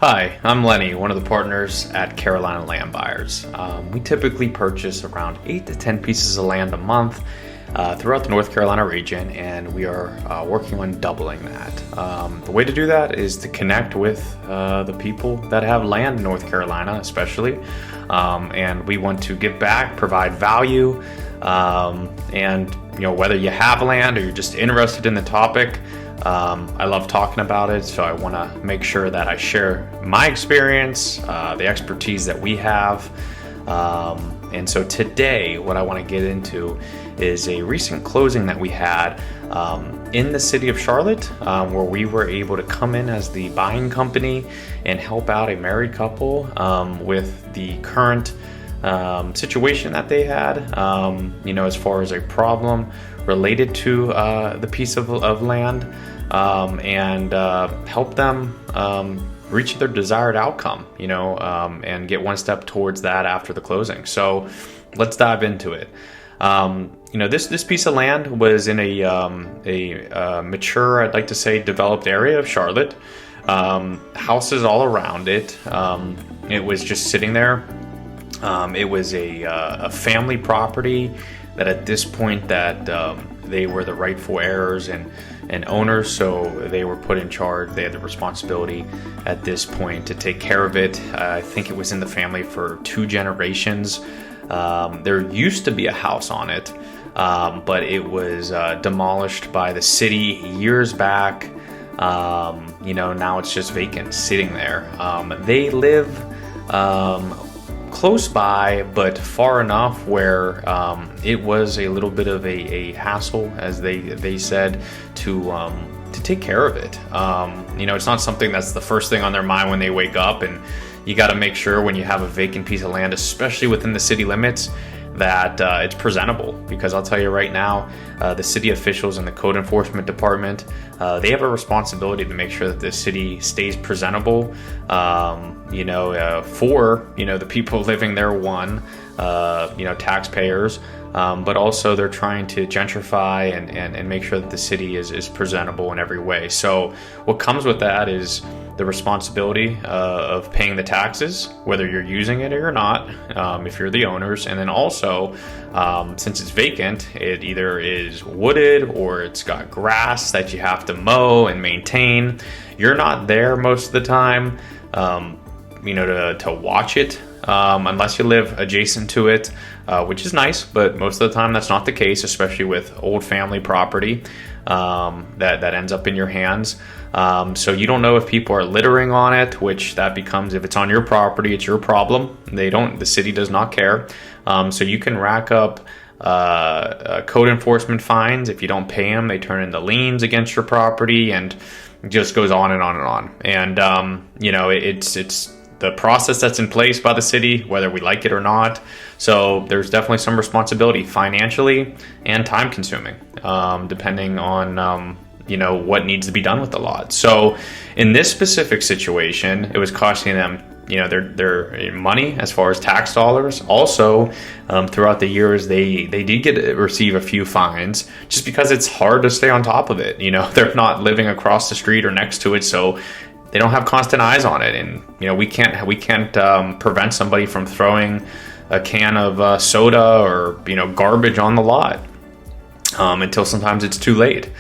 Hi, I'm Lenny, one of the partners at Carolina Land Buyers. We typically purchase around 8 to 10 pieces of land a month throughout the North Carolina region, and we are working on doubling that. The way to do that is to connect with the people that have land in North Carolina, especially, and we want to give back, provide value, and whether you have land or you're just interested in the topic. I love talking about it, so I want to make sure that I share my experience, the expertise that we have. And so today, what I want to get into is a recent closing that we had in the city of Charlotte, where we were able to come in as the buying company and help out a married couple with the current situation that they had, as far as a problem related to the piece of land, and help them reach their desired outcome, and get one step towards that after the closing. So let's dive into it. This piece of land was in a mature, I'd like to say, developed area of Charlotte. Houses all around it. It was just sitting there. It was a family property that at this point that they were the rightful heirs and owners, so they were put in charge. They had the responsibility at this point to take care of it. I think it was in the family for 2 generations. There used to be a house on it, but it was demolished by the city years back. Now it's just vacant, sitting there. They live close by, but far enough where it was a little bit of a hassle, as they said, to take care of it. It's not something that's the first thing on their mind when they wake up, and you got to make sure when you have a vacant piece of land, especially within the city limits, that it's presentable. Because I'll tell you right now, the city officials and the code enforcement department, they have a responsibility to make sure that the city stays presentable, for the people living there, taxpayers, but also they're trying to gentrify and make sure that the city is presentable in every way. So what comes with that is the responsibility of paying the taxes, whether you're using it or not, if you're the owners. And then also, since it's vacant, it either is wooded or it's got grass that you have to mow and maintain. You're not there most of the time, to watch it, unless you live adjacent to it, which is nice, but most of the time that's not the case, especially with old family property that ends up in your hands. So you don't know if people are littering on it, which that becomes, if it's on your property, it's your problem. The city does not care. So you can rack up code enforcement fines. If you don't pay them, they turn into liens against your property, and it just goes on and on and on. And it's the process that's in place by the city, whether we like it or not. So there's definitely some responsibility financially and time consuming, depending on what needs to be done with the lot. So in this specific situation, it was costing them their money as far as tax dollars. Also, throughout the years, they did receive a few fines, just because it's hard to stay on top of it. They're not living across the street or next to it, so they don't have constant eyes on it. And we can't prevent somebody from throwing a can of soda or garbage on the lot until sometimes it's too late.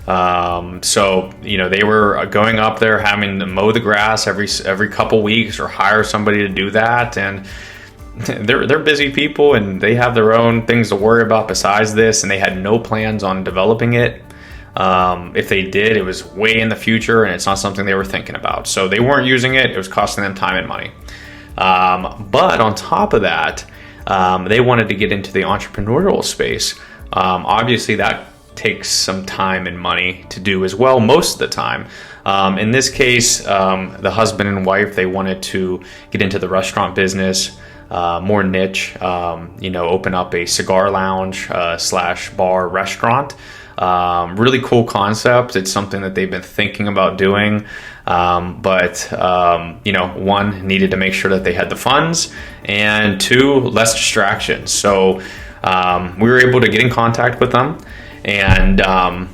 So they were going up there, having to mow the grass every couple weeks or hire somebody to do that, and they're busy people and they have their own things to worry about besides this, and they had no plans on developing it. If they did, it was way in the future, and it's not something they were thinking about. So they weren't using it. It was costing them time and money. But on top of that, they wanted to get into the entrepreneurial space. Obviously, that takes some time and money to do as well, most of the time. In this case, the husband and wife, they wanted to get into the restaurant business, more niche, open up a cigar lounge / bar restaurant. Really cool concept. It's something that they've been thinking about doing, but one, needed to make sure that they had the funds, and 2, less distractions. So we were able to get in contact with them, And,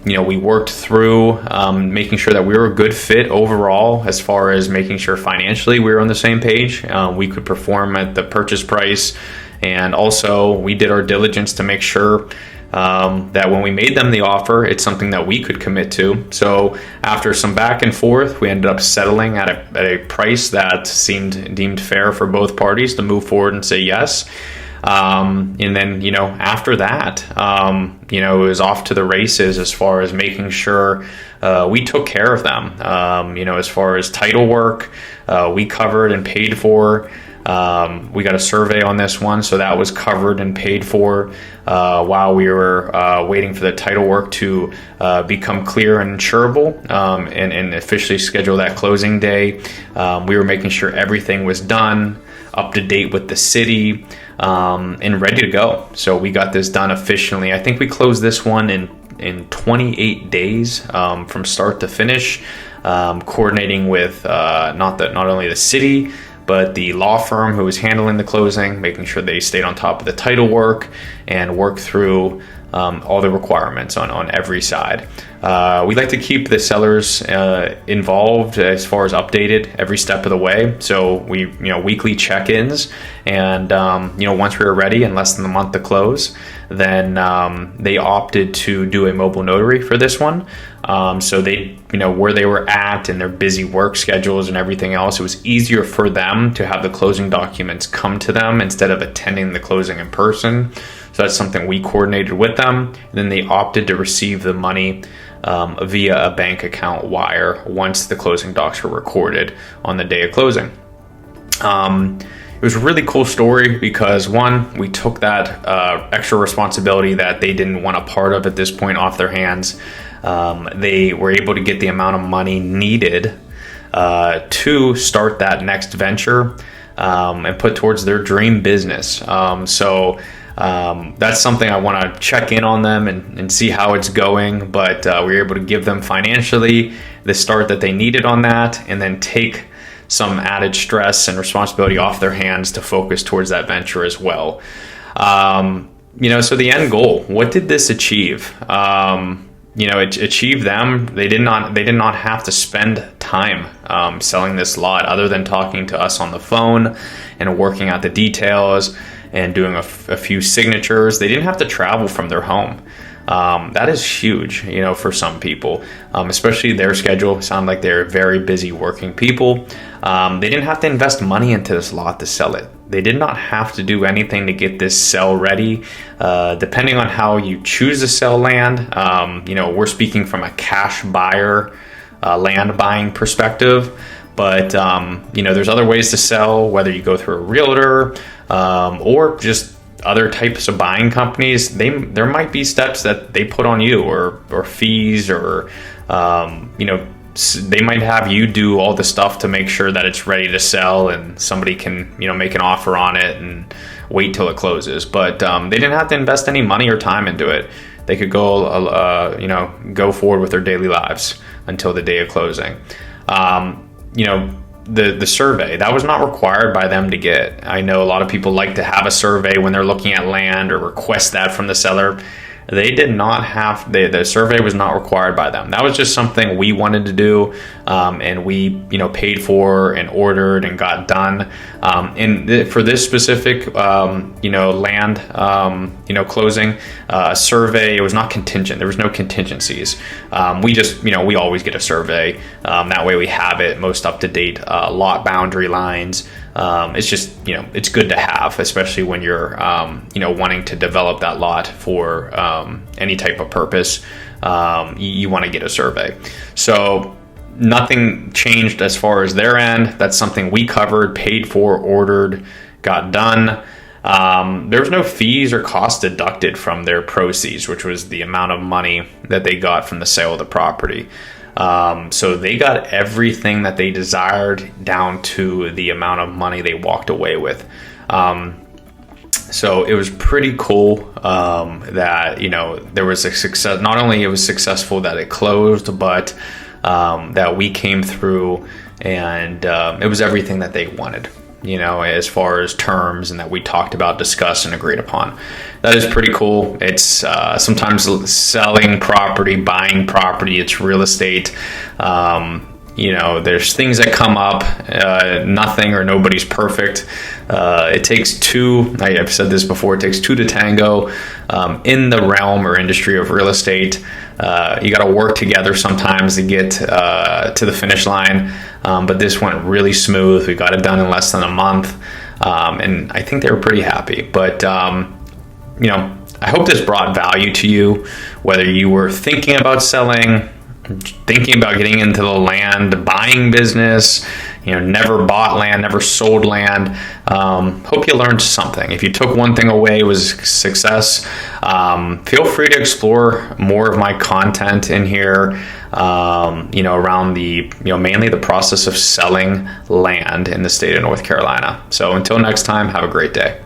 we worked through making sure that we were a good fit overall, as far as making sure financially we were on the same page. We could perform at the purchase price. And also we did our diligence to make sure that when we made them the offer, it's something that we could commit to. So after some back and forth, we ended up settling at a price that seemed deemed fair for both parties to move forward and say yes. And then, after that, it was off to the races as far as making sure we took care of them. As far as title work, we covered and paid for. We got a survey on this one, so that was covered and paid for while we were waiting for the title work to become clear and insurable, and officially schedule that closing day. We were making sure everything was done, up to date with the city, and ready to go. So we got this done efficiently. I think we closed this one in 28 days from start to finish, coordinating with not only the city, but the law firm who was handling the closing, making sure they stayed on top of the title work and worked through all the requirements on every side. We like to keep the sellers involved as far as updated every step of the way. So we, weekly check-ins, and once we were ready in less than a month to close, then they opted to do a mobile notary for this one. So they, where they were at and their busy work schedules and everything else, it was easier for them to have the closing documents come to them instead of attending the closing in person. So that's something we coordinated with them. And then they opted to receive the money via a bank account wire once the closing docs were recorded on the day of closing. It was a really cool story because, one, we took that extra responsibility that they didn't want a part of at this point off their hands. They were able to get the amount of money needed to start that next venture and put towards their dream business. So that's something I want to check in on them and see how it's going. But we were able to give them financially the start that they needed on that, and then take some added stress and responsibility off their hands to focus towards that venture as well. So the end goal, what did this achieve? It achieved them. They did not have to spend time selling this lot, other than talking to us on the phone and working out the details and doing a few signatures. They didn't have to travel from their home. That is huge, for some people, especially their schedule. Sound like they're very busy working people. They didn't have to invest money into this lot to sell it. They did not have to do anything to get this sell ready. Depending on how you choose to sell land, we're speaking from a cash buyer, land buying perspective. But, there's other ways to sell, whether you go through a realtor or just other types of buying companies. There might be steps that they put on you, or fees, or, they might have you do all the stuff to make sure that it's ready to sell and somebody can, make an offer on it and wait till it closes. But they didn't have to invest any money or time into it. They could go forward with their daily lives until the day of closing. The survey, that was not required by them to get. I know a lot of people like to have a survey when they're looking at land, or request that from the seller. They did not have, the survey was not required by them. That was just something we wanted to do, and we, paid for and ordered and got done. For this specific, land, closing, survey, it was not contingent. There was no contingencies. We always get a survey. That way we have it most up to date, lot boundary lines. It's just, it's good to have, especially when you're, wanting to develop that lot for any type of purpose. You want to get a survey. So nothing changed as far as their end. That's something we covered, paid for, ordered, got done. There was no fees or costs deducted from their proceeds, which was the amount of money that they got from the sale of the property. So they got everything that they desired, down to the amount of money they walked away with. So it was pretty cool that, there was a success. Not only it was successful that it closed, but that we came through, and it was everything that they wanted. as far as terms, and that we talked about, discussed, and agreed upon. That is pretty cool. It's sometimes selling property, buying property, it's real estate. There's things that come up. Nothing or nobody's perfect. It takes two. I've said this before. It takes two to tango in the realm or industry of real estate. You got to work together sometimes to get to the finish line. But this went really smooth. We got it done in less than a month, and I think they were pretty happy. But I hope this brought value to you, whether you were thinking about selling, thinking about getting into the land buying business, never bought land, never sold land. Hope you learned something. If you took one thing away, it was success. Feel free to explore more of my content in here, around mainly the process of selling land in the state of North Carolina. So until next time, have a great day.